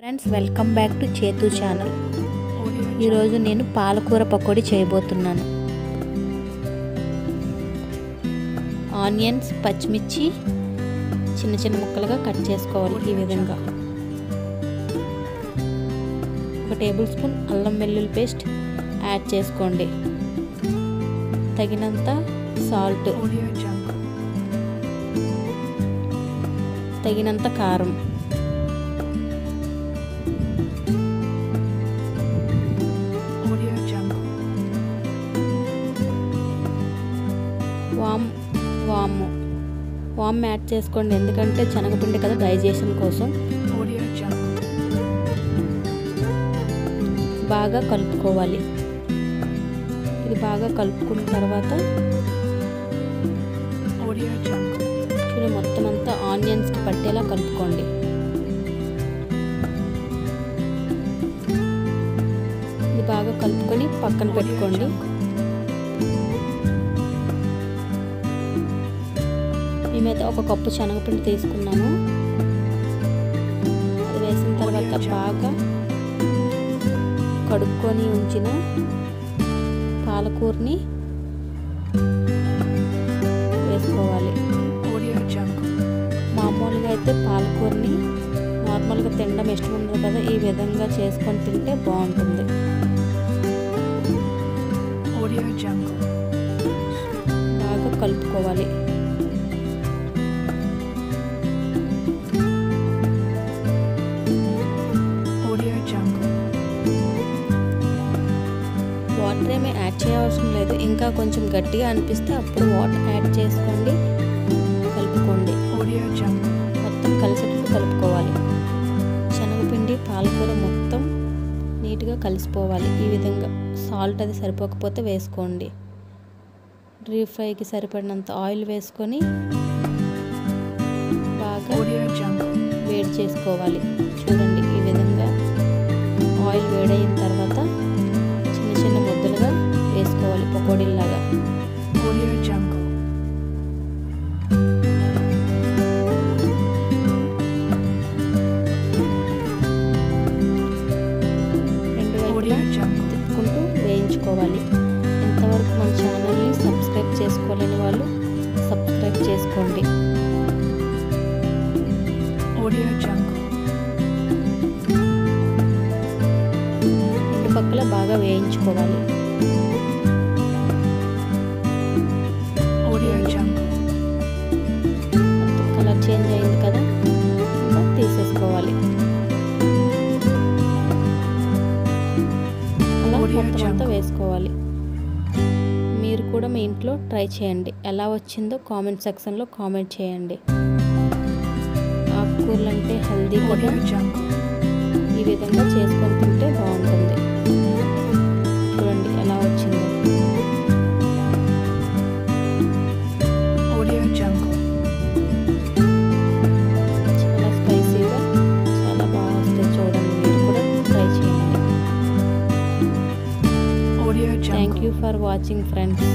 Friends welcome back to చేతు channel. ఈరోజు నేను పాలకూర పకోడీ చేయబోతున్నాను. ఆనియన్స్, పచ్చిమిర్చి చిన్న చిన్న ముక్కలుగా కట్ చేసుకోవాలి. ఈ విధంగా 1 టేబుల్ స్పూన్ అల్లం వెల్లుల్లి పేస్ట్ యాడ్ చేసుకోండి. తగినంత సాల్ట్, తగినంత కారం, వామ్ యాడ్ చేసుకోండి, ఎందుకంటే శనగపిండి కదా, డైజెషన్ కోసం. బాగా కలుపుకోవాలి. ఇది బాగా కలుపుకున్న తర్వాత చూడండి, మొత్తం అంతా ఆనియన్స్కి పట్టేలా కలుపుకోండి. ఇది బాగా కలుపుకొని పక్కన పెట్టుకోండి. మేమైతే 1 కప్పు శనగపిండి తీసుకున్నాము. అది వేసిన తర్వాత బాగా కడుక్కొని ఉంచిన పాలకూరని వేసుకోవాలి. మామూలుగా అయితే పాలకూరని నార్మల్గా తినడం ఇష్టం ఉండదు కదా, ఈ విధంగా చేసుకొని తింటే బాగుంటుంది. బాగా కలుపుకోవాలి. వాటర్ ఏమీ యాడ్ చేయవసరం లేదు. ఇంకా కొంచెం గట్టిగా అనిపిస్తే అప్పుడు వాటర్ యాడ్ చేసుకోండి. కలుపుకోండి. మొత్తం కలిసేటట్టు కలుపుకోవాలి. శనగపిండి, పాలకూర మొత్తం నీట్గా కలిసిపోవాలి. ఈ విధంగా సాల్ట్ అది సరిపోకపోతే వేసుకోండి. డీప్ ఫ్రైకి సరిపడినంత ఆయిల్ వేసుకొని బాగా వేడి చేసుకోవాలి. చూడండి, ఈ విధంగా ఆయిల్ వేడైన తర్వాత చిన్న చిన్న ముద్దలుగా వేసుకోవాలి, పకోడీలాగా. రెండు వైపులా తిప్పుకుంటూ వేయించుకోవాలి. ఇంతవరకు మన ఛానల్ని సబ్స్క్రైబ్ చేసుకోలేని వాళ్ళు సబ్స్క్రైబ్ చేసుకోండి. రెండు పక్కల బాగా వేయించుకోవాలి. మొత్తం కలర్ చేంజ్ అయింది కదా, ఇంకా తీసేసుకోవాలి. అలా మొత్తం అంతా వేసుకోవాలి. మీరు కూడా మీ ఇంట్లో ట్రై చేయండి. ఎలా వచ్చిందో కామెంట్ సెక్షన్లో కామెంట్ చేయండి. ఆకుకూరలు అంటే హెల్దీ కదా, ఈ విధంగా చేసుకొని తింటే బాగుంటుంది. చూడండి ఎలా వచ్చిందో. చాలా స్పైసీగా, చాలా బాగా వస్తుంది. చూడండి, మీరు కూడా ట్రై చేయండి. Thank you for watching friends.